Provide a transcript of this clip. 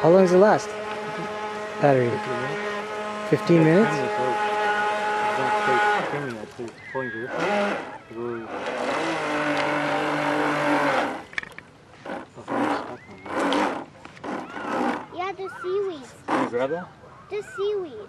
How long does it last? Battery. 15 minutes? Yeah, the seaweed. Can you grab that? The seaweed.